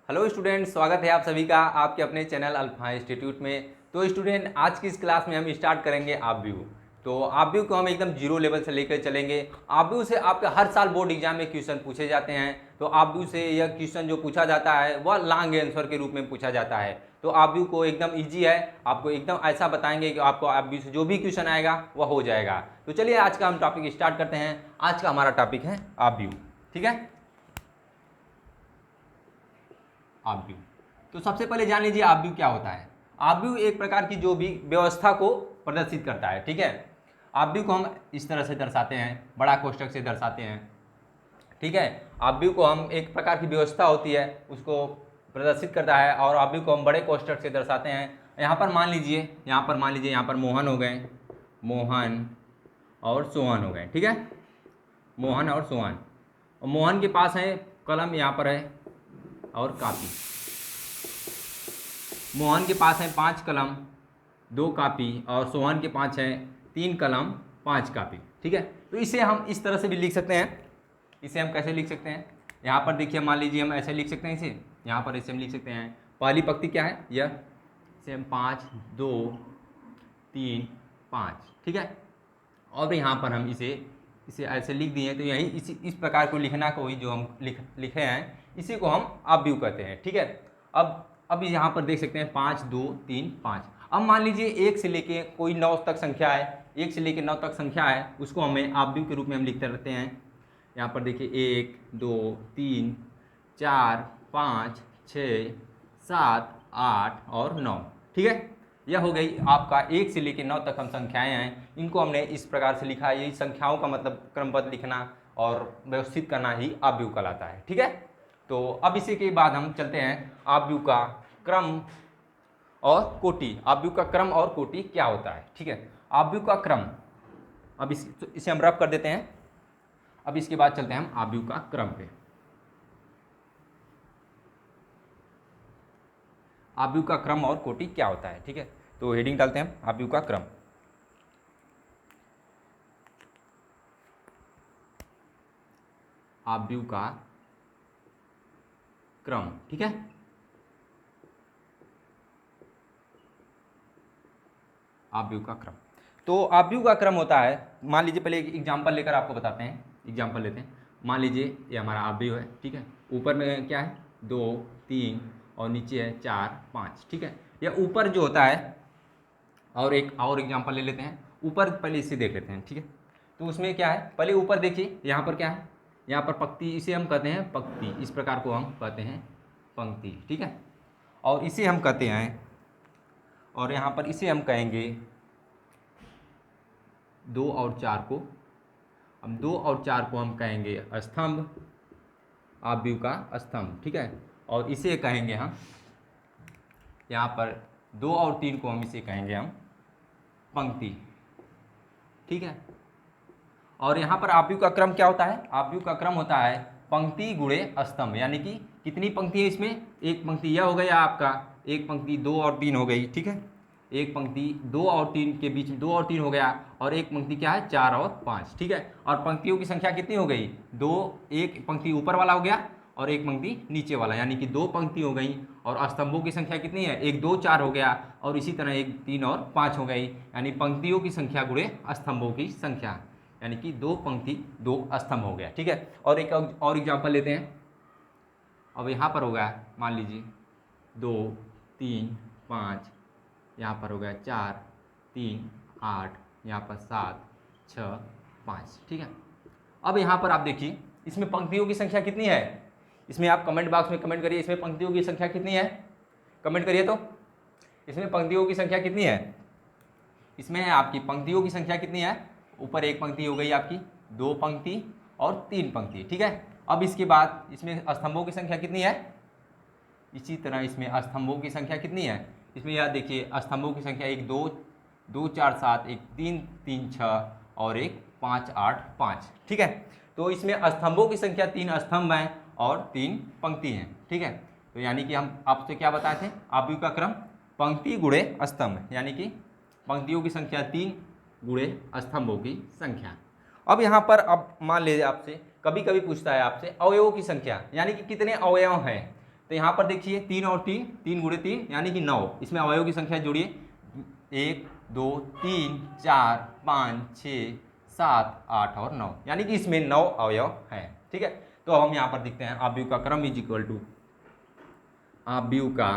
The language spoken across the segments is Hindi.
हेलो स्टूडेंट, स्वागत है आप सभी का आपके अपने चैनल अल्फा इंस्टीट्यूट में। तो स्टूडेंट, आज की इस क्लास में हम स्टार्ट करेंगे आपव्यू। तो आपव्यू को हम एकदम जीरो लेवल से लेकर चलेंगे। आपव्यू से आपके हर साल बोर्ड एग्जाम में क्वेश्चन पूछे जाते हैं। तो आपव्यू से यह क्वेश्चन जो पूछा जाता है वह लॉन्ग आंसर के रूप में पूछा जाता है। तो आपव्यू को एकदम ईजी है, आपको एकदम ऐसा बताएंगे कि आपको आपव्यू से जो भी क्वेश्चन आएगा वह हो जाएगा। तो चलिए आज का हम टॉपिक स्टार्ट करते हैं। आज का हमारा टॉपिक है आपव्यू। ठीक है, आपव्यू। तो सबसे पहले जान लीजिए आपव्यू क्या होता है। आपव्यू एक प्रकार की जो भी व्यवस्था को प्रदर्शित करता है। ठीक है, आपव्यू को हम इस तरह से दर्शाते हैं, बड़ा कोष्ठक से दर्शाते हैं। ठीक है, आपव्यू को हम एक प्रकार की व्यवस्था होती है उसको प्रदर्शित करता है, और आपव्यू को हम बड़े कोष्ठक से दर्शाते हैं। यहाँ पर मान लीजिए यहाँ पर मोहन हो गए, मोहन और सोहन हो गए। ठीक है, मोहन और सोहन। और मोहन के पास है कलम, यहाँ पर है, और कापी। मोहन के पास है 5 कलम 2 कापी, और सोहन के पास है 3 कलम 5 कापी। ठीक है, तो इसे हम इस तरह से भी लिख सकते हैं। इसे हम कैसे लिख सकते हैं, यहाँ पर देखिए, मान लीजिए हम ऐसे लिख सकते हैं इसे। यहाँ पर इसे हम लिख सकते हैं, पहली पंक्ति क्या है, यह इसे हम 5 2 3 5। ठीक है, और यहाँ पर हम इसे इसे ऐसे लिख दिए। तो यही इस प्रकार को लिखना को ही जो हम लिखे हैं इसी को हम आपव्यू कहते हैं। ठीक है, अब यहाँ पर देख सकते हैं 5 2 3 5। अब मान लीजिए 1 से लेके कोई 9 तक संख्या है, 1 से लेके 9 तक संख्या है, उसको हमें आपव्यू के रूप में हम लिखते रहते हैं। यहाँ पर देखिए 1 2 3 4 5 6 7 8 और 9। ठीक है, यह हो गई आपका 1 से लेकर 9 तक हम संख्याएं हैं, इनको हमने इस प्रकार से लिखा है। यही संख्याओं का मतलब क्रमबद्ध लिखना और व्यवस्थित करना ही आपव्यू कहलाता है। ठीक है, तो अब इसी के बाद हम चलते हैं आपव्यू का क्रम और कोटि। आपव्यू का क्रम और कोटि क्या होता है। ठीक है, आपव्यू का क्रम, अब इसे हम रफ कर देते हैं। अब इसके बाद चलते हैं हम आपव्यू का क्रम पे। आपव्यू का क्रम और कोटि क्या होता है। ठीक है, तो हेडिंग डालते हैं हम, आपव्यू का क्रम। आपव्यू का क्रम। ठीक है, आपव्यू का क्रम। तो आपव्यू का क्रम होता है, मान लीजिए पहले एक एग्जांपल लेकर आपको बताते हैं। एग्जांपल लेते हैं, मान लीजिए ये हमारा आपव्यू है। ठीक है, ऊपर में क्या है 2 3 और नीचे है 4 5। ठीक है, यह ऊपर जो होता है, और एक और एग्जांपल ले लेते हैं। ऊपर पहले इसे देख लेते हैं। ठीक है, तो उसमें क्या है, पहले ऊपर देखिए, यहाँ पर क्या है, यहाँ पर पंक्ति, इसे हम कहते हैं पंक्ति। इस प्रकार को हम कहते हैं पंक्ति। ठीक है, और इसे हम कहते हैं, और यहाँ पर इसे हम कहेंगे 2 और 4 को, हम 2 और 4 को हम कहेंगे स्तंभ, आपव्यू का स्तंभ। ठीक है, और इसे कहेंगे हम, यहाँ पर 2 और 3 को हम इसे कहेंगे हम पंक्ति। ठीक है, और यहाँ पर आपव्यू का क्रम क्या होता है, आपव्यू का क्रम होता है पंक्ति गुणे स्तंभ। यानी कि कितनी पंक्ति है इसमें, एक पंक्ति यह हो गया आपका, एक पंक्ति 2 और 3 हो गई। ठीक है, एक पंक्ति 2 और 3 के बीच में 2 और 3 हो गया, और एक पंक्ति क्या है 4 और 5। ठीक है, और पंक्तियों की संख्या कितनी हो गई, 2। एक पंक्ति ऊपर वाला हो गया और एक पंक्ति नीचे वाला, यानी कि 2 पंक्ति हो गई। और स्तंभों की संख्या कितनी है, 1 2 4 हो गया, और इसी तरह 1 3 और 5 हो गई। यानी पंक्तियों की संख्या गुणे स्तंभों की संख्या, यानी कि 2 पंक्ति 2 स्तंभ हो गया। ठीक है, और एक और एग्जाम्पल लेते हैं। अब यहाँ पर होगा, मान लीजिए 2 3 5, यहाँ पर हो गया 4 3 8, यहाँ पर 7 6 5। ठीक है, अब यहाँ पर आप देखिए इसमें पंक्तियों की संख्या कितनी है, इसमें आप कमेंट बॉक्स में कमेंट करिए, इसमें पंक्तियों की संख्या कितनी है, कमेंट करिए। तो इसमें पंक्तियों की संख्या कितनी है, इसमें आपकी पंक्तियों की संख्या कितनी है, ऊपर एक पंक्ति हो गई आपकी, 2 पंक्ति और 3 पंक्ति। ठीक है, अब इसके बाद इसमें स्तंभों की संख्या कितनी है, इसी तरह इसमें स्तंभों की संख्या कितनी है, इसमें याद देखिए स्तंभों की संख्या 1 2 2 4 7, 1 3 3 6 और 1 5 8 5। ठीक है, तो इसमें स्तंभों की संख्या 3 स्तंभ हैं और 3 पंक्ति हैं। ठीक है, तो यानी कि हम आपसे क्या बताए थे, आपव्यू का क्रम पंक्ति गुणे स्तंभ, यानी कि पंक्तियों की संख्या 3 गुणे स्तंभों की संख्या। अब यहाँ पर अब मान लीजिए आपसे कभी कभी पूछता है आपसे अवयवों की संख्या, यानी कि कितने अवयव हैं। तो यहाँ पर देखिए 3 और 3, 3 गुणे 3 यानी कि 9। इसमें अवयव की संख्या जोड़िए, 1 2 3 4 5 6 7 8 और 9, यानी कि इसमें 9 अवयव हैं। ठीक है, तो अब हम यहाँ पर देखते हैं आव्यूह का क्रम इज इक्वल टू, आव्यूह का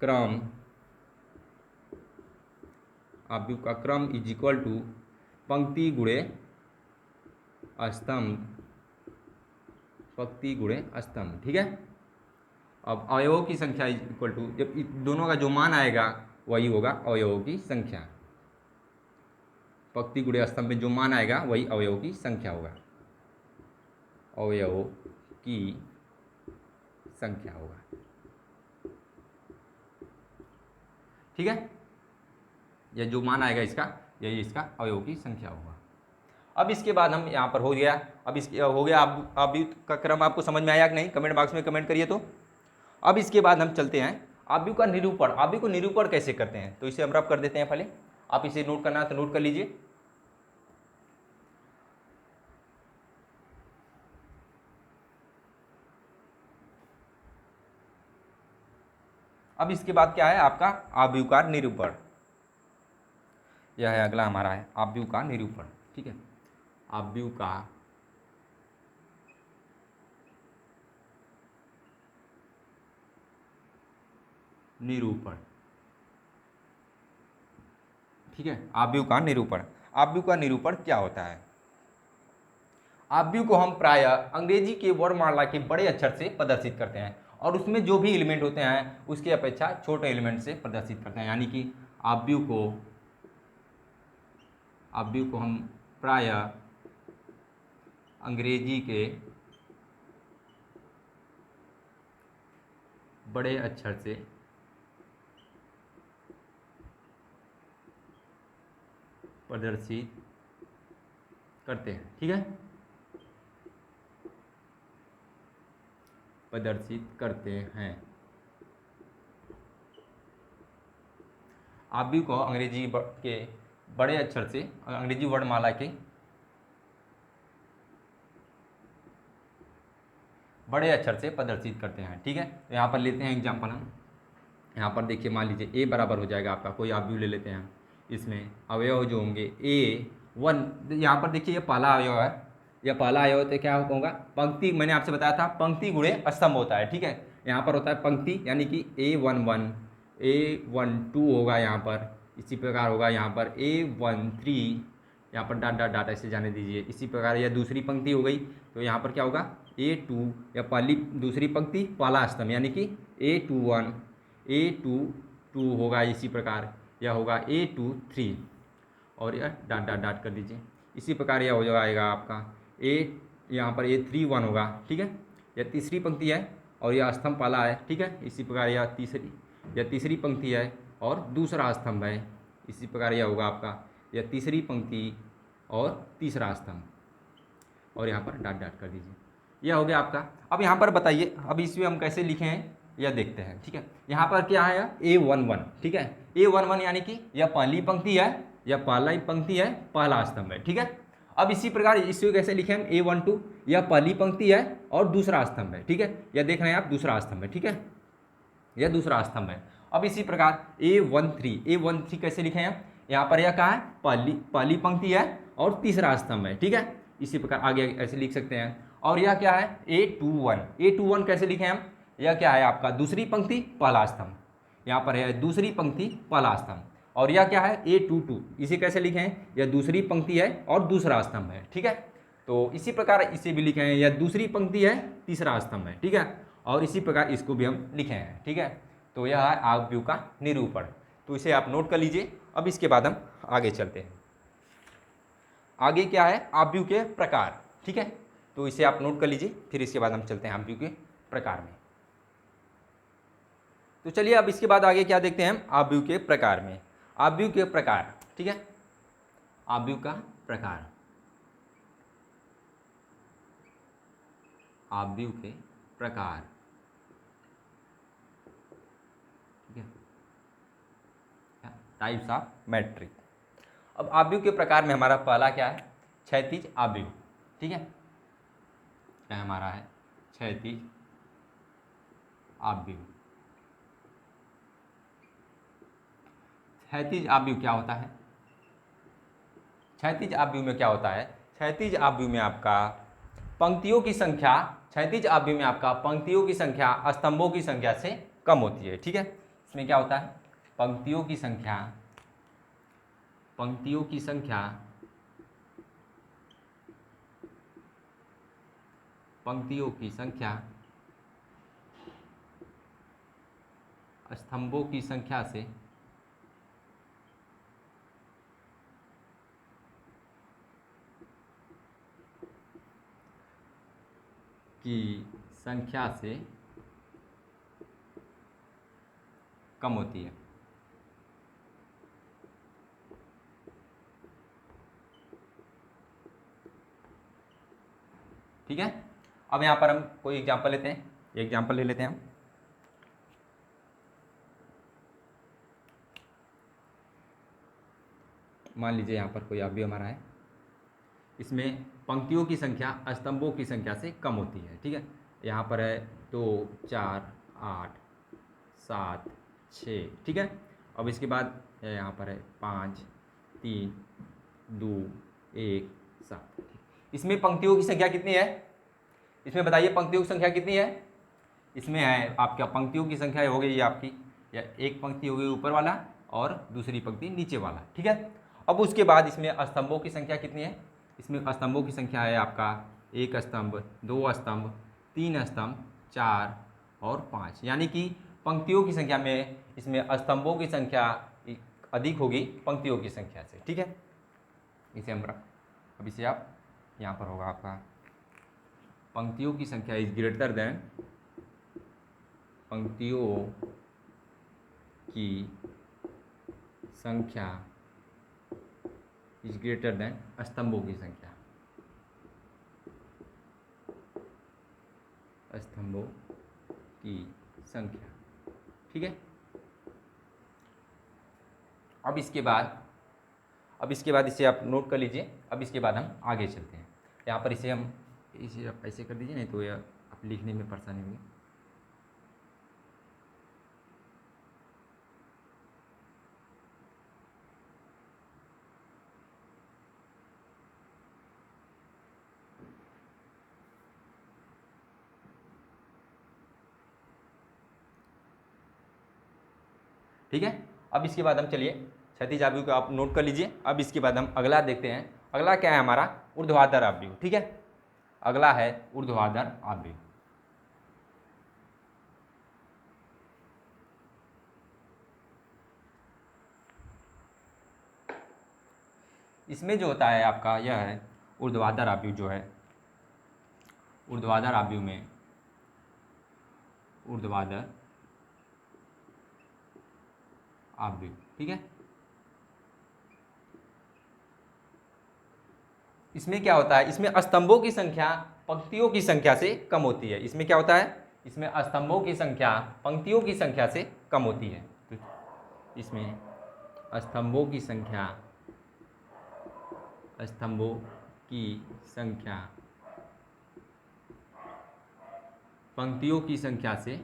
क्रम, आव्यूह का क्रम इज इक्वल टू पंक्ति गुणे स्तंभ, पंक्ति गुणे स्तंभ। ठीक है, अब अवयवों की संख्या इज इक्वल टू, जब दोनों का जो मान आएगा वही होगा अवयवों की संख्या। पंक्ति गुणे स्तंभ में जो मान आएगा वही अवयवों की संख्या होगा, अवयवों की संख्या होगा। ठीक है, यह जो मान आएगा इसका, यही इसका अवयवों की संख्या होगा। अब इसके बाद हम यहाँ पर हो गया, अब इसके हो गया आव्यूह का क्रम। आपको समझ में आया कि नहीं, कमेंट बॉक्स में कमेंट करिए। तो अब इसके बाद हम चलते हैं आव्यूह का निरूपण। आव्यूह को निरूपण कैसे करते हैं, तो इसे हम रब कर देते हैं पहले। आप इसे नोट करना है तो नोट कर लीजिए। अब इसके बाद क्या है आपका आव्यूह का निरूपण, यह है अगला हमारा है आव्यूह का निरूपण। ठीक है, आव्यूह का निरूपण। ठीक है, आव्यूह का निरूपण। आव्यूह का निरूपण क्या होता है? आव्यूह को हम प्रायः अंग्रेजी के वर्णमाला के बड़े अक्षर से प्रदर्शित करते हैं, और उसमें जो भी एलिमेंट होते हैं उसकी अपेक्षा छोटे एलिमेंट से प्रदर्शित करते हैं। यानी कि आव्यूह को हम प्रायः अंग्रेजी के बड़े अक्षर से प्रदर्शित करते हैं। ठीक है, प्रदर्शित करते हैं। आव्यूह को अंग्रेजी के बड़े अक्षर से, अंग्रेजी वर्णमाला के बड़े अक्षर से प्रदर्शित करते हैं। ठीक है, तो यहाँ पर लेते हैं एग्जाम्पल हम। यहाँ पर देखिए, मान लीजिए ए बराबर हो जाएगा आपका, कोई आव्यूह ले लेते हैं हम। इसमें अवयव जो होंगे A1, यहाँ पर देखिए ये पहला अवयव है, यह पहला अवयव तो क्या होगा पंक्ति, मैंने आपसे बताया था पंक्ति गुणे स्तंभ होता है। ठीक है, यहाँ पर होता है पंक्ति, यानी कि A11 A12 होगा यहाँ पर, इसी प्रकार होगा यहाँ पर A13, यहाँ पर डॉट डॉट डॉट ऐसे जाने दीजिए। इसी प्रकार यह दूसरी पंक्ति हो गई, तो यहाँ पर क्या होगा A2, या पहली दूसरी पंक्ति पहला स्तंभ यानी कि A21 A22 होगा। इसी प्रकार यह होगा A23, और यह डॉट डॉट डॉट कर दीजिए। इसी प्रकार यह हो जाएगा आपका यहाँ पर A31 होगा। ठीक है, यह तीसरी पंक्ति है और यह स्तंभ पहला है। ठीक है, इसी प्रकार यह तीसरी पंक्ति है और दूसरा स्तंभ है। इसी प्रकार यह होगा आपका यह तीसरी पंक्ति और तीसरा स्तंभ, और यहाँ पर डॉट डॉट कर दीजिए। यह हो गया आपका। अब यहाँ पर बताइए, अब इसमें हम कैसे लिखे हैं यह देखते हैं। ठीक है, यहाँ पर क्या है A11। ठीक है, A11 यानी कि यह पहली पंक्ति है, यह पहला ही पंक्ति है, पहला स्तंभ है। ठीक है, अब इसी प्रकार इसे कैसे लिखें हम A12, यह पहली पंक्ति है और दूसरा स्तंभ है। ठीक है, यह देख रहे हैं आप दूसरा स्तंभ है। ठीक है, यह दूसरा स्तंभ है। अब इसी प्रकार A13 कैसे लिखें हम, यहाँ पर यह क्या है पहली पंक्ति है और तीसरा स्तंभ है। ठीक है, इसी प्रकार आगे ऐसे लिख सकते हैं। और यह क्या है A21 कैसे लिखें हम, यह क्या है आपका दूसरी पंक्ति पहला स्तंभ, यहाँ पर है दूसरी पंक्ति पहला स्तंभ। और यह क्या है A22, इसे कैसे लिखें, यह दूसरी पंक्ति है और दूसरा स्तंभ है। ठीक है, तो इसी प्रकार इसे भी लिखे हैं, यह दूसरी पंक्ति है तीसरा स्तंभ है। ठीक है, और इसी प्रकार इसको भी हम लिखे हैं। ठीक है, तो यह है आव्यूह का निरूपण, तो इसे आप नोट कर लीजिए। अब इसके बाद हम आगे चलते हैं। आगे क्या है आव्यूह के प्रकार। ठीक है, तो इसे आप नोट कर लीजिए, फिर इसके बाद हम चलते हैं आव्यूह के प्रकार में। तो चलिए अब इसके बाद आगे क्या देखते हैं हम आव्यूह के प्रकार में। आव्यूह के प्रकार, ठीक है, आव्यूह का प्रकार, आव्यूह के प्रकार। ठीक है, टाइप्स ऑफ मैट्रिक। अब आव्यूह के प्रकार में हमारा पहला क्या है क्षैतिज आव्यूह। ठीक है, क्या हमारा है क्षैतिज आव्यूह। क्षैतिज आव्यूह क्या होता है? क्षैतिज आव्यूह में क्या होता है? क्षैतिज आव्यूह में आपका पंक्तियों की संख्या, क्षैतिज आव्यूह में आपका पंक्तियों की संख्या स्तंभों की संख्या से कम होती है। ठीक है, इसमें क्या होता है? पंक्तियों की संख्या, पंक्तियों की संख्या, पंक्तियों की संख्या स्तंभों की संख्या से कम होती है। ठीक है, अब यहाँ पर हम कोई एग्जांपल लेते हैं, एग्जांपल ले लेते हैं हम। मान लीजिए यहाँ पर कोई अवयव हमारा है, इसमें पंक्तियों की संख्या स्तंभों की संख्या से कम होती है। ठीक है, यहाँ पर है 2, 4, 8, 7, 6। ठीक है, अब इसके बाद यहाँ पर है 5, 3, 2, 1, 7। इसमें पंक्तियों की संख्या कितनी है? इसमें बताइए पंक्तियों की संख्या कितनी है? इसमें है आपका पंक्तियों की संख्या हो गई आपकी, या एक पंक्ति हो गई ऊपर वाला और दूसरी पंक्ति नीचे वाला। ठीक है, अब उसके बाद इसमें स्तंभों की संख्या कितनी है? इसमें स्तंभों की संख्या है आपका 1 स्तंभ, 2 स्तंभ, 3 स्तंभ, 4 और 5, यानी कि पंक्तियों की संख्या में इसमें स्तंभों की संख्या अधिक होगी पंक्तियों की संख्या से। ठीक है, इसे हम अब इसे आप यहाँ पर होगा आपका पंक्तियों की संख्या इज ग्रेटर देन, पंक्तियों की संख्या इज ग्रेटर देन स्तंभों की संख्या, स्तंभों की संख्या। ठीक है, अब इसके बाद इसे आप नोट कर लीजिए। अब इसके बाद हम आगे चलते हैं। यहाँ पर इसे आप ऐसे कर दीजिए, नहीं तो यह आप लिखने में परेशानी होगी। ठीक है, अब इसके बाद हम चलिए क्षैतिज आव्यूह को आप नोट कर लीजिए। अब इसके बाद हम अगला देखते हैं। अगला क्या है हमारा? ऊर्ध्वाधर आव्यूह। ठीक है, अगला है ऊर्ध्वाधर आव्यूह। इसमें जो होता है आपका यह है ऊर्ध्वाधर आव्यूह। जो है ऊर्ध्वाधर आव्यूह में ऊर्ध्वाधर आव्यूह। ठीक है, इसमें क्या होता है? इसमें स्तंभों की संख्या पंक्तियों की संख्या से कम होती है। इसमें क्या होता है? इसमें स्तंभों की संख्या पंक्तियों की संख्या से कम होती है। तो इसमें स्तंभों की संख्या पंक्तियों की संख्या से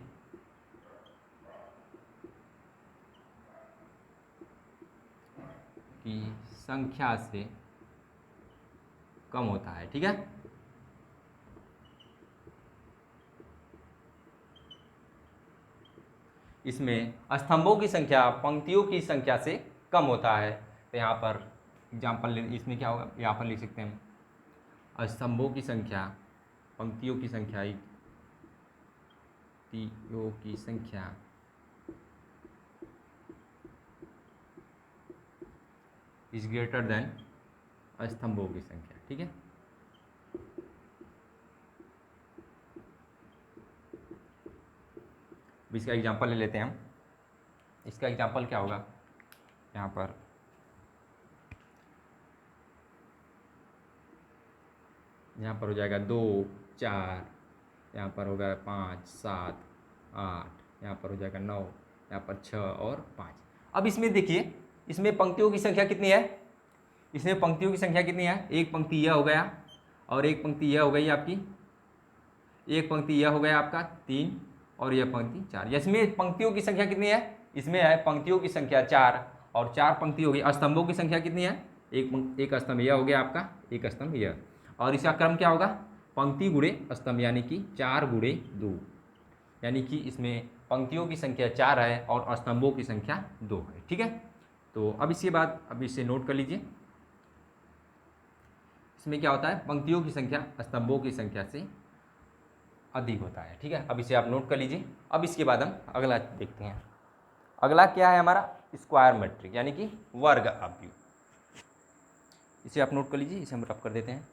कम होता है। ठीक है, इसमें स्तंभों की संख्या पंक्तियों की संख्या से कम होता है। तो यहाँ पर एग्जाम्पल इसमें क्या होगा? यहाँ पर लिख सकते हैं स्तंभों की संख्या पंक्तियों की संख्या इज ग्रेटर देन स्तंभों की संख्या। ठीक है, इसका एग्जांपल ले लेते हैं हम। इसका एग्जांपल क्या होगा? यहाँ पर हो जाएगा 2, 4, यहाँ पर होगा 5, 7, 8, यहाँ पर हो जाएगा 9, यहाँ पर 6 और 5। अब इसमें देखिए, इसमें पंक्तियों की संख्या कितनी है? इसमें पंक्तियों की संख्या कितनी है? एक पंक्ति यह हो गया और एक पंक्ति यह हो गई आपकी, एक पंक्ति यह हो गया आपका 3 और यह पंक्ति 4। इसमें पंक्तियों की संख्या कितनी है? इसमें है पंक्तियों की संख्या 4 और 4 पंक्ति होगी। स्तंभों की संख्या कितनी है? एक स्तंभ यह हो गया आपका, एक स्तंभ यह, और इसका क्रम क्या होगा? पंक्ति गुणे स्तंभ, यानी कि 4 गुणे 2, यानी कि इसमें पंक्तियों की संख्या 4 है और स्तंभों की संख्या 2 है। ठीक है, तो अब इसके बाद अब इसे नोट कर लीजिए। इसमें क्या होता है? पंक्तियों की संख्या स्तंभों की संख्या से अधिक होता है। ठीक है, अब इसे आप नोट कर लीजिए। अब इसके बाद हम अगला देखते हैं। अगला क्या है हमारा? स्क्वायर मैट्रिक, यानी कि वर्ग आव्यूह। इसे आप नोट कर लीजिए, इसे हम रफ कर देते हैं।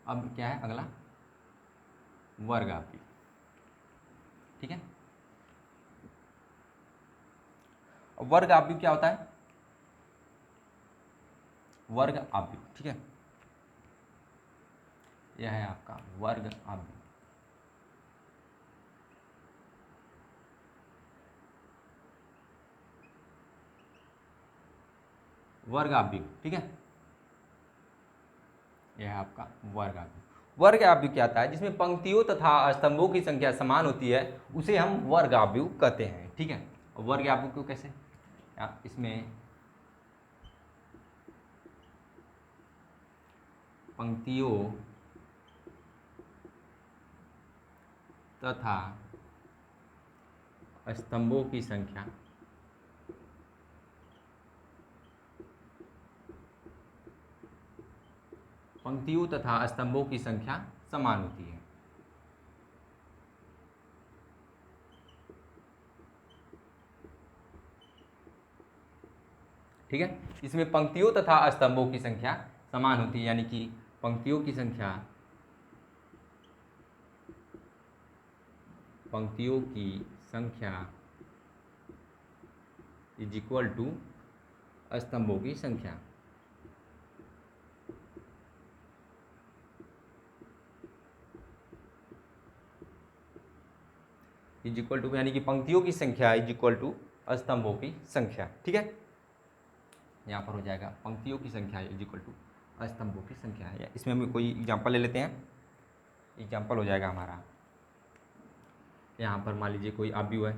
अब क्या है अगला? वर्ग आव्यूह। ठीक है, वर्ग आव्यूह क्या होता है? वर्ग आव्यूह, ठीक है, यह है आपका वर्ग आव्यूह। वर्ग आव्यूह, ठीक है, यह है आपका वर्ग आव्यूह। वर्ग आव्यूह क्या आता है? जिसमें पंक्तियों तथा स्तंभों की संख्या समान होती है, उसे हम वर्ग आव्यूह कहते हैं। ठीक है, वर्ग आव्यूह को कैसे? इसमें पंक्तियों तथा स्तंभों की संख्या पंक्तियों तथा स्तंभों की संख्या समान होती है। ठीक है, इसमें पंक्तियों तथा स्तंभों की संख्या समान होती है, यानी कि पंक्तियों की संख्या इज इक्वल टू स्तंभों की संख्या। इज इक्वल टू, यानी कि पंक्तियों की संख्या इज इक्वल टू स्तंभों की संख्या। ठीक है, यहाँ पर हो जाएगा पंक्तियों की संख्या इज इक्वल टू स्तंभों की संख्या है। इसमें हम कोई एग्जांपल ले लेते हैं। एग्जांपल हो जाएगा हमारा, यहाँ पर मान लीजिए कोई आव्यूह है,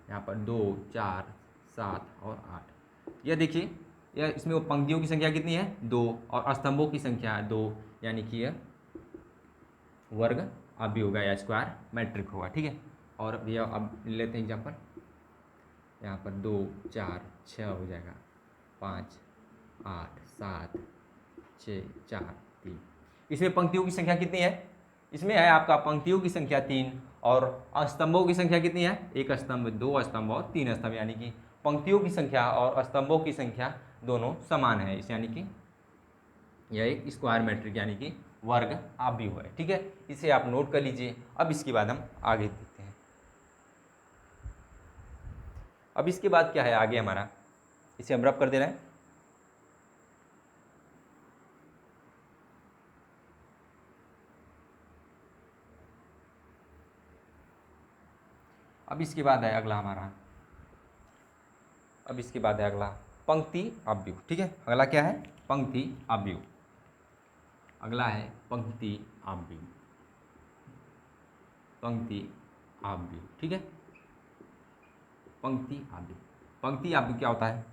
यहाँ पर 2, 4, 7 और 8। यह देखिए, यह इसमें वो पंक्तियों की संख्या कितनी है? 2, और स्तंभों की संख्या 2, यानी कि यह वर्ग आव्यूह होगा या स्क्वायर मैट्रिक होगा। ठीक है, और भैया अब लेते हैं एग्जांपल। यहाँ पर 2, 4, 6 हो जाएगा, 5, 8, 7, 6, 4, 3। इसमें पंक्तियों की संख्या कितनी है? इसमें है आपका पंक्तियों की संख्या 3 और स्तंभों की संख्या कितनी है? एक स्तंभ, 2 स्तंभ और 3 स्तंभ, यानी कि पंक्तियों की संख्या और स्तंभों की संख्या दोनों समान है। इस यानी कि यह एक स्क्वायर मैट्रिक यानी कि वर्ग आव्यूह है। ठीक है, इसे आप नोट कर लीजिए। अब इसके बाद हम आगे देखते हैं। अब इसके बाद क्या है आगे हमारा, इसे हम रब कर दे रहे हैं। अब इसके बाद है अगला हमारा, अब इसके बाद है अगला पंक्ति आव्यूह। ठीक है, अगला क्या है? पंक्ति आव्यूह। अगला है पंक्ति आव्यूह, पंक्ति आव्यूह। ठीक है, पंक्ति आव्यूह। पंक्ति आव्यूह क्या होता है?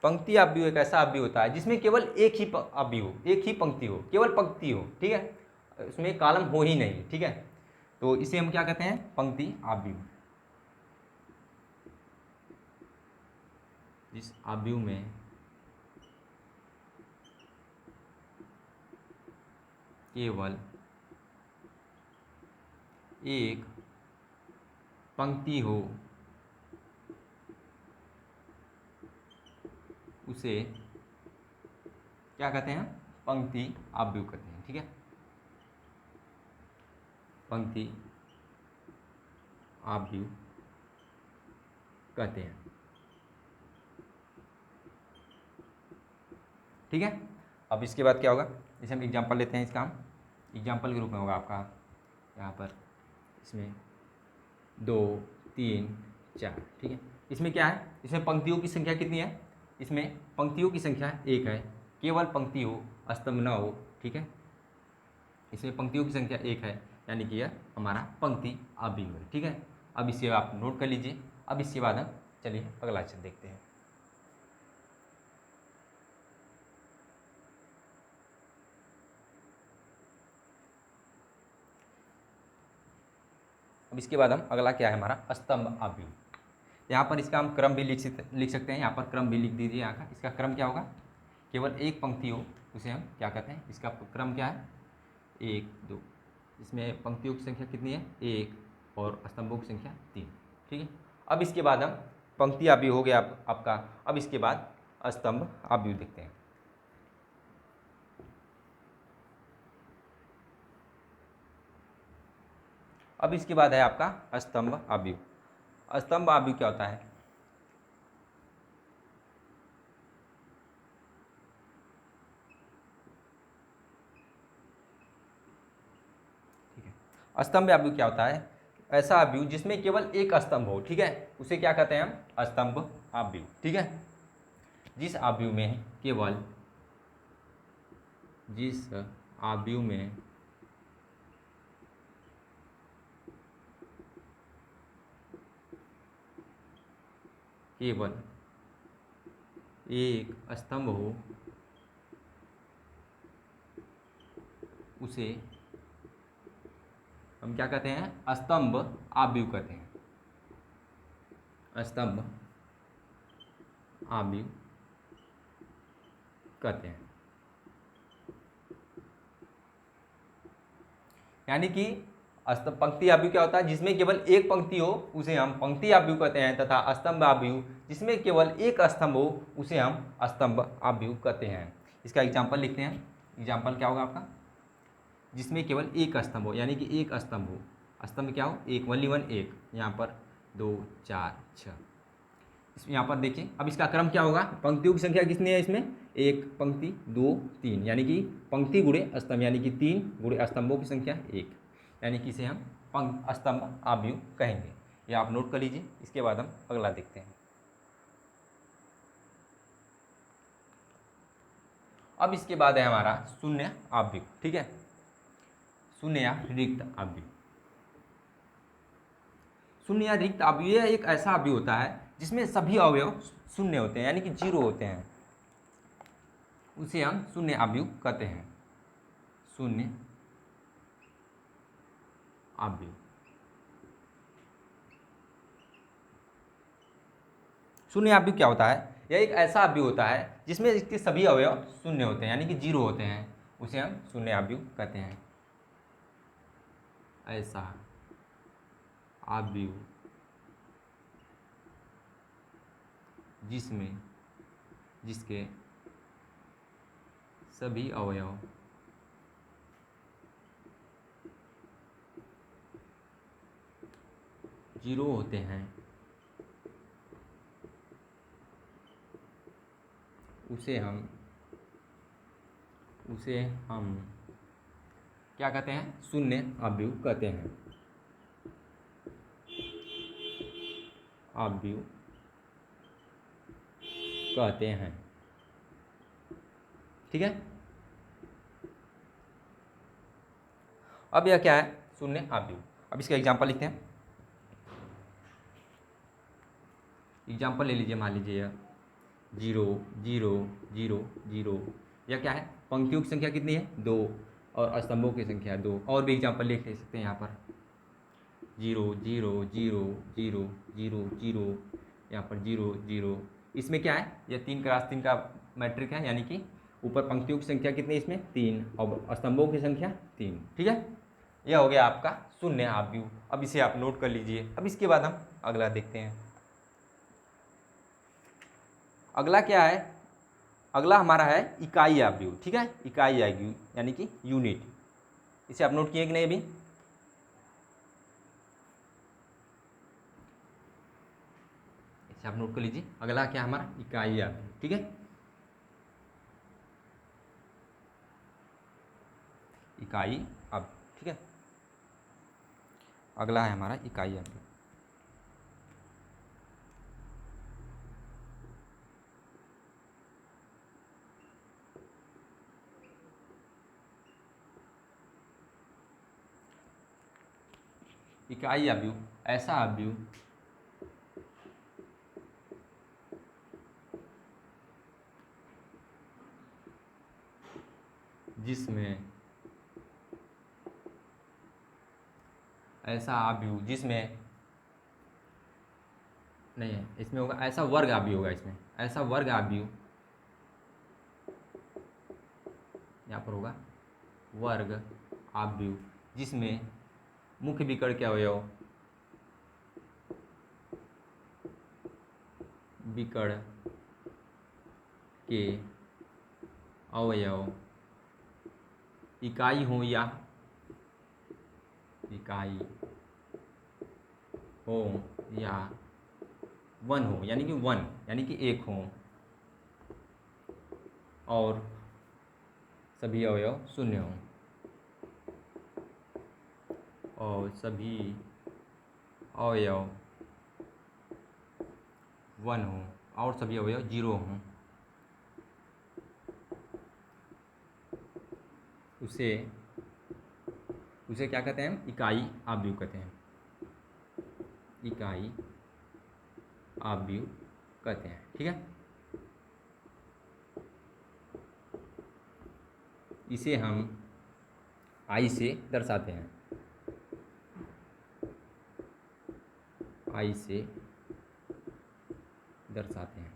पंक्ति आव्यूह एक ऐसा आव्यूह होता है जिसमें केवल एक ही आव्यूह, एक ही पंक्ति हो, केवल पंक्ति हो। ठीक है, इसमें कॉलम हो ही नहीं। ठीक है, तो इसे हम क्या कहते हैं? पंक्ति आव्यूह। जिस आव्यूह में केवल एक पंक्ति हो, उसे क्या कहते हैं? पंक्ति आव्यूह कहते हैं। ठीक है, पंक्ति आव्यूह कहते हैं। ठीक है, अब इसके बाद क्या होगा? जैसे हम एग्जांपल लेते हैं, इसका हम एग्जांपल के रूप में होगा आपका यहाँ पर, इसमें 2 3 4, ठीक है। इसमें क्या है, इसमें पंक्तियों की संख्या कितनी है, इसमें पंक्तियों की संख्या 1 है, केवल पंक्ति हो, स्तंभ ना हो, ठीक है। इसमें पंक्तियों की संख्या 1 है, यानी कि यह हमारा पंक्ति अवयव है, ठीक है। अब इसे आप नोट कर लीजिए। अब इसके बाद हम चलिए अगला चित्र देखते हैं। अब इसके बाद हम अगला क्या है हमारा स्तंभ अवयव। यहाँ पर इसका हम क्रम भी लिख सकते हैं, यहाँ पर क्रम भी लिख दीजिए। यहाँ का इसका क्रम क्या होगा, केवल एक पंक्ति हो उसे हम क्या कहते हैं, इसका क्रम क्या है 1 2। इसमें पंक्तियों की संख्या कितनी है 1 और स्तंभों की संख्या 3, ठीक है। अब इसके बाद हम पंक्ति अवयव हो गया आपका। अब इसके बाद स्तंभ अवयव देखते हैं। अब इसके बाद है आपका स्तंभ अवयव। स्तंभ अवयव क्या होता है, ठीक है। स्तंभ अवयव क्या होता है, ऐसा अवयव जिसमें केवल एक स्तंभ हो, ठीक है, उसे क्या कहते हैं हम स्तंभ अवयव, ठीक है। जिस अवयव में केवल जिस अवयव में केवल एक स्तंभ हो उसे हम क्या कहते हैं स्तंभ अवयव कहते हैं, स्तंभ अवयव कहते हैं। यानी कि पंक्ति अवयव क्या होता है, जिसमें केवल एक पंक्ति हो उसे हम पंक्ति अवयव कहते हैं, तथा स्तंभ अवयव जिसमें केवल एक स्तंभ हो उसे हम स्तंभ अवयव कहते हैं। इसका एग्जाम्पल लिखते हैं। एग्जाम्पल क्या होगा आपका, जिसमें केवल एक स्तंभ हो, यानी कि एक स्तंभ हो, स्तंभ क्या हो एक, ओनली वन एक, यहाँ पर 2 4 6। यहाँ पर देखिए। अब इसका क्रम क्या होगा, पंक्तियों की संख्या कितनी है इसमें, एक पंक्ति 2 3, यानी कि पंक्ति गुणे स्तंभ, यानी कि 3 गुणे स्तंभों की संख्या 1, यानी कि इसे हम स्तंभ अवयव कहेंगे। ये आप नोट कर लीजिए। इसके बाद हम अगला देखते हैं। अब इसके बाद है हमारा शून्य अवयव, ठीक है, शून्य या रिक्त अवयव। शून्य या रिक्त अवयव यह एक ऐसा अवयव होता है जिसमें सभी अवयव शून्य होते हैं, यानी कि 0 होते हैं, उसे हम शून्य अवयव कहते हैं, शून्य अवयव। शून्य अवयव क्या होता है, यह एक ऐसा अवयव होता है जिसमें इसके सभी अवयव शून्य होते हैं, यानी कि 0 होते हैं, उसे हम शून्य अवयव कहते हैं। ऐसा अवयव जिसके सभी अवयव जीरो होते हैं, उसे हम क्या कहते हैं, शून्य अवयव कहते हैं, अवयव कहते हैं, ठीक है। अब यह क्या है, शून्य अवयव। अब इसका एग्जांपल लिखते हैं। एग्जांपल ले लीजिए, मान लीजिए 0 0 0 0, यह क्या है, पंक्तियों की संख्या कितनी है 2 और स्तंभों की संख्या 2। और भी एग्जांपल लिख सकते हैं यहाँ पर 0 0 0 0 0 0, यहाँ पर 0 0। इसमें क्या है, यह 3 क्रॉस 3 का मैट्रिक है, यानी कि ऊपर पंक्तियों की संख्या कितनी है इसमें 3 और स्तंभों की संख्या 3, ठीक है। यह हो गया आपका शून्य अवयव। अब इसे आप नोट कर लीजिए। अब इसके बाद हम अगला देखते हैं। अगला क्या है, अगला हमारा है इकाई अवयव, ठीक है, इकाई अवयव यानी कि यूनिट। इसे आप नोट किए कि नहीं अभी, इसे आप नोट कर लीजिए। अगला क्या हमारा इकाई अवयव, ठीक है, इकाई अवयव, ठीक है। अगला है हमारा इकाई अवयव। इकाई अवयव ऐसा अवयव जिसमें ऐसा अवयव जिसमें नहीं है, इसमें होगा ऐसा वर्ग अवयव होगा, इसमें ऐसा वर्ग अवयव, यहाँ पर होगा वर्ग अवयव जिसमें मुख्य विकर्ण के अवयव विकर्ण के अवयव इकाई हो या इकाई हो या वन हो, यानी कि वन यानी कि एक हो, और सभी अवयव शून्य हो, और सभी अवयव वन हो और सभी अवयव जीरो हों, उसे उसे क्या कहते हैं? इकाई अवयव कहते हैं, इकाई अवयव कहते हैं। ठीक है, इसे हम आई से दर्शाते हैं, आई से दर्शाते हैं।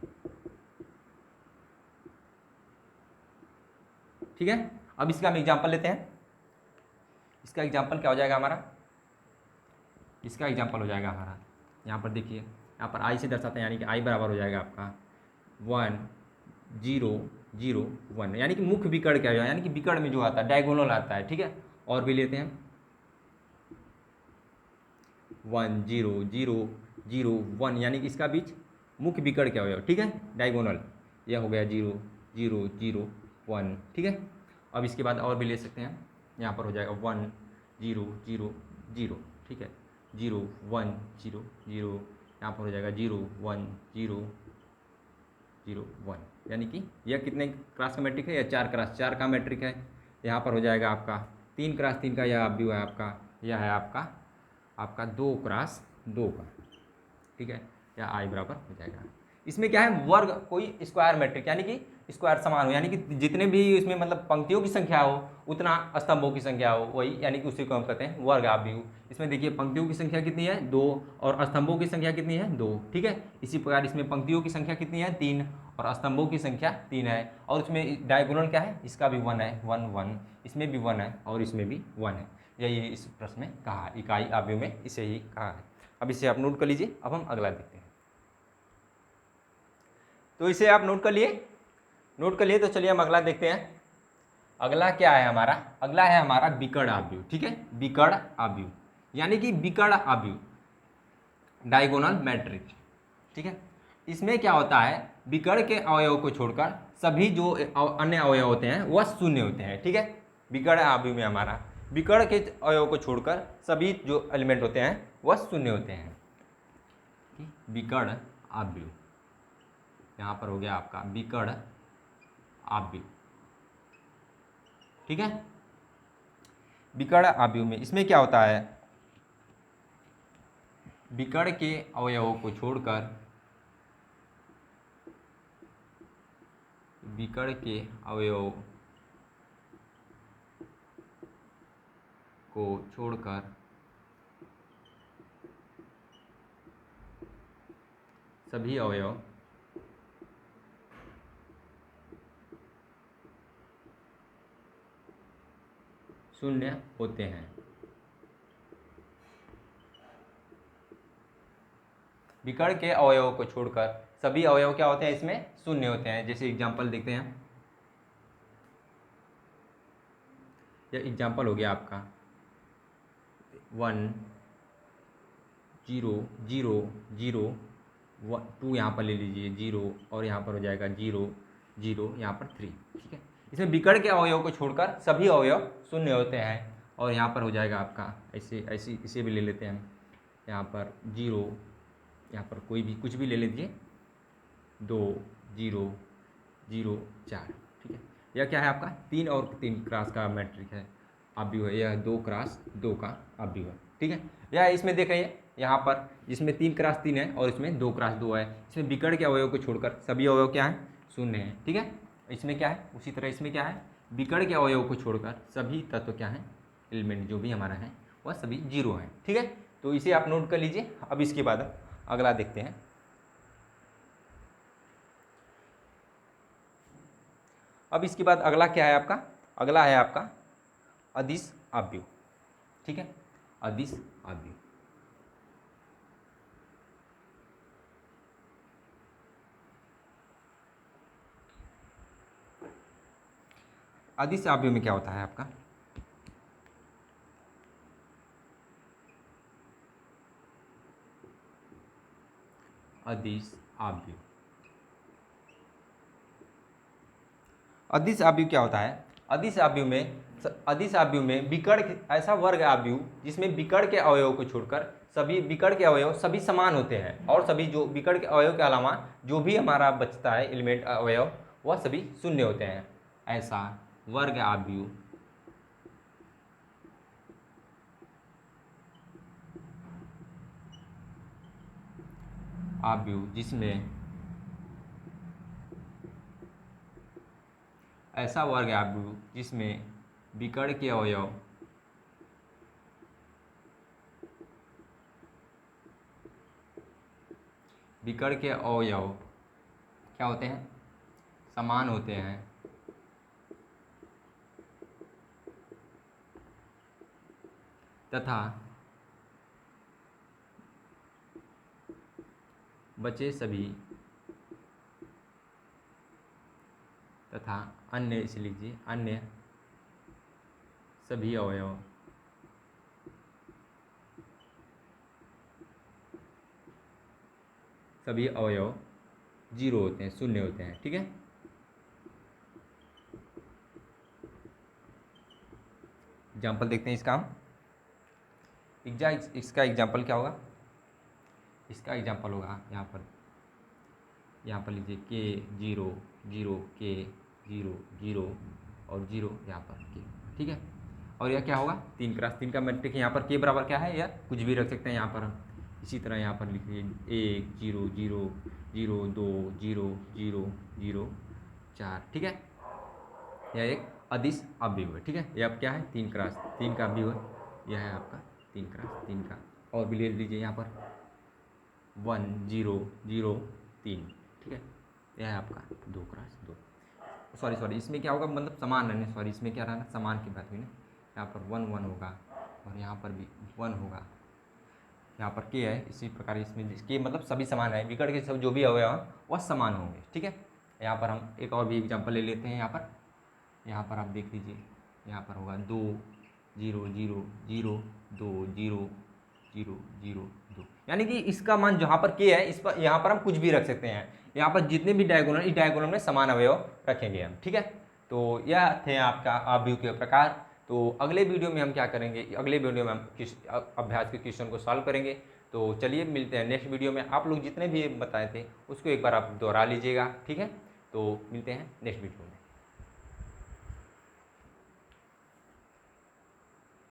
ठीक है, अब इसका हम एग्जाम्पल लेते हैं। इसका एग्जाम्पल क्या हो जाएगा हमारा? इसका एग्जाम्पल हो जाएगा हमारा, यहाँ पर देखिए, यहाँ पर आई से दर्शाते हैं, यानी कि आई बराबर हो जाएगा आपका 1 0 0 1, यानी कि मुख्य विकर्ण क्या हो जाएगा, यानी कि विकर्ण में जो आता है डायगोनल आता है। ठीक है, और भी लेते हैं 1 0 0 0 1, यानी कि इसका बीच मुख्य विकर्ण क्या हो जाएगा? ठीक है, डायगोनल, यह हो गया 0 0 0 1। ठीक है, अब इसके बाद और भी ले सकते हैं, यहाँ पर हो जाएगा 1 0 0 0। ठीक है, 0 1 0 0, यहाँ पर हो जाएगा 0 1 0 0 1, यानी कि यह कितने क्रॉस का मैट्रिक है? या 4 क्रॉस 4 का मैट्रिक है। यहाँ पर हो जाएगा आपका 3 क्रॉस 3 का, यह अवयव है आपका, यह है आपका 2 क्रॉस 2 का। ठीक है, या आई बराबर हो जाएगा। इसमें क्या है? वर्ग, कोई स्क्वायर मैट्रिक, यानी कि स्क्वायर समान हो, यानी कि जितने भी इसमें मतलब पंक्तियों की संख्या हो उतना स्तंभों की संख्या हो, वही यानी कि उसी को हम कहते हैं वर्ग अवयव। इसमें देखिए पंक्तियों की संख्या कितनी है? 2, और स्तंभों की संख्या कितनी है? 2। ठीक है, इसी प्रकार इसमें पंक्तियों की संख्या कितनी है? 3, और स्तंभों की संख्या 3 है, और इसमें डायगोनल क्या है? इसका भी 1 है, 1 1, इसमें भी 1 है और इसमें भी 1 है। यही इस प्रश्न में कहा है, इकाई अवयव में इसे ही कहा है। अब इसे आप नोट कर लीजिए। अब हम अगला देखते हैं, तो इसे आप नोट कर लिए, तो चलिए हम अगला देखते हैं। अगला क्या है हमारा? अगला है हमारा विकर्ण अवयव। ठीक है, विकर्ण अवयव यानी कि विकर्ण अवयव, डायगोनल मैट्रिक्स। ठीक है, इसमें क्या होता है? विकर्ण के अवयव को छोड़कर सभी जो अन्य अवयव होते हैं वह शून्य होते हैं। ठीक है, विकर्ण अवयव में हमारा विकर्ण के अवयव को छोड़कर सभी जो एलिमेंट होते हैं वह शून्य होते हैं। विकर्ण अवयव, यहाँ पर हो गया आपका विकर्ण अवयव। ठीक है, विकर्ण अवयव में इसमें क्या होता है? विकर्ण के अवयवों को छोड़कर, विकर्ण के अवयव को छोड़कर सभी अवयव शून्य होते हैं। विकर्ण के अवयवों को छोड़कर सभी अवयव क्या होते हैं? इसमें शून्य होते हैं। जैसे एग्जांपल देखते हैं, यह एग्जांपल हो गया आपका 1 0 0 0 2, यहाँ पर ले लीजिए 0, और यहाँ पर हो जाएगा 0 0, यहाँ पर 3। ठीक है, इसमें विकर्ण के अवयव को छोड़कर सभी अवयव शून्य होते हैं, और यहाँ पर हो जाएगा आपका ऐसे इसे भी ले लेते हैं, यहाँ पर 0, यहाँ पर कोई भी कुछ भी ले लीजिए, 2 0 0 4। ठीक है, यह क्या है आपका? 3 और 3 क्रॉस का मैट्रिक है, अवयव है, यह 2 क्रॉस 2 का अवयव है। ठीक है, या इसमें देख रहे हैं यहाँ पर जिसमें 3x3 है और इसमें 2x2 है, इसमें विकर्ण के अवयव को छोड़कर सभी अवयव क्या है, शून्य है। ठीक है, इसमें क्या है, उसी तरह इसमें क्या है, विकर्ण के अवयव को छोड़कर सभी तत्व क्या है, एलिमेंट जो भी हमारा है वह सभी जीरो हैं। ठीक है, तो इसे आप नोट कर लीजिए। अब इसके बाद अगला देखते हैं। अब इसके बाद अगला क्या है आपका, अगला है आपका अदिश आव्यूह। ठीक है, अदिश आव्यूह। अदिश आव्यूह में क्या होता है आपका, अदिश आव्यूह। अदिश आव्यूह क्या होता है, अदिश आव्यूह में विकर्ण ऐसा वर्ग आव्यूह जिसमें विकर्ण के अवयव को छोड़कर सभी विकर्ण के अवयव सभी समान होते हैं और सभी जो विकर्ण के अवयव के अलावा जो भी हमारा बचता है एलिमेंट अवयव वह सभी शून्य होते हैं। ऐसा वर्ग आव्यूह जिसमें ऐसा वर्ग आव्यूह जिसमें विकर्ण के अवयव क्या होते हैं, समान होते हैं तथा बचे सभी तथा अन्य, इसे लिखिए, अन्य सभी अवयव जीरो होते हैं, शून्य होते हैं। ठीक है, एग्जाम्पल देखते हैं इसका हम। इसका एग्जाम्पल क्या होगा, इसका एग्जाम्पल होगा यहाँ पर लीजिए के 0 0 के 0 0 और 0 यहाँ पर के। ठीक है, और यह क्या होगा, 3x3 का मैट्रिक है। यहाँ पर के बराबर क्या है, या कुछ भी रख सकते हैं यहाँ पर हम। इसी तरह यहाँ पर लिखिए 1 0 0 0 2 0 0 0 4। ठीक है, यह एक अदिश आव्यूह है। ठीक है, यह अब क्या है, 3x3 का आव्यूह है। यह है आपका 3x3 का। और भी ले लीजिए यहाँ पर 1 0 0 3। ठीक है, यह है आपका 2x2। सॉरी इसमें क्या होगा, मतलब समान रहने, सॉरी इसमें क्या रहना, समान की बात हुई ना। यहाँ पर 1 1 होगा और यहाँ पर भी 1 होगा। यहाँ पर के है, इसी प्रकार इसमें के मतलब सभी समान है, विकर्ण के सब जो भी अवयव हैं वह समान होंगे। ठीक है, यहाँ पर हम एक और भी एग्जाम्पल ले लेते हैं। यहाँ पर आप देख लीजिए, यहाँ पर होगा 2 0 0 0 2 0 0 0 2, यानी कि इसका मान जहाँ पर के है इस पर यहाँ पर हम कुछ भी रख सकते हैं। यहाँ पर जितने भी डायगोनल, इस डायगोनल में समान अवयव रखेंगे हम। ठीक है, तो यह थे आपका आव्यूह के प्रकार। तो अगले वीडियो में हम क्या करेंगे, अगले वीडियो में हम अभ्यास के क्वेश्चन को सॉल्व करेंगे। तो चलिए मिलते हैं नेक्स्ट वीडियो में। आप लोग जितने भी बताए थे उसको एक बार आप दोहरा लीजिएगा। ठीक है, तो मिलते हैं नेक्स्ट वीडियो में।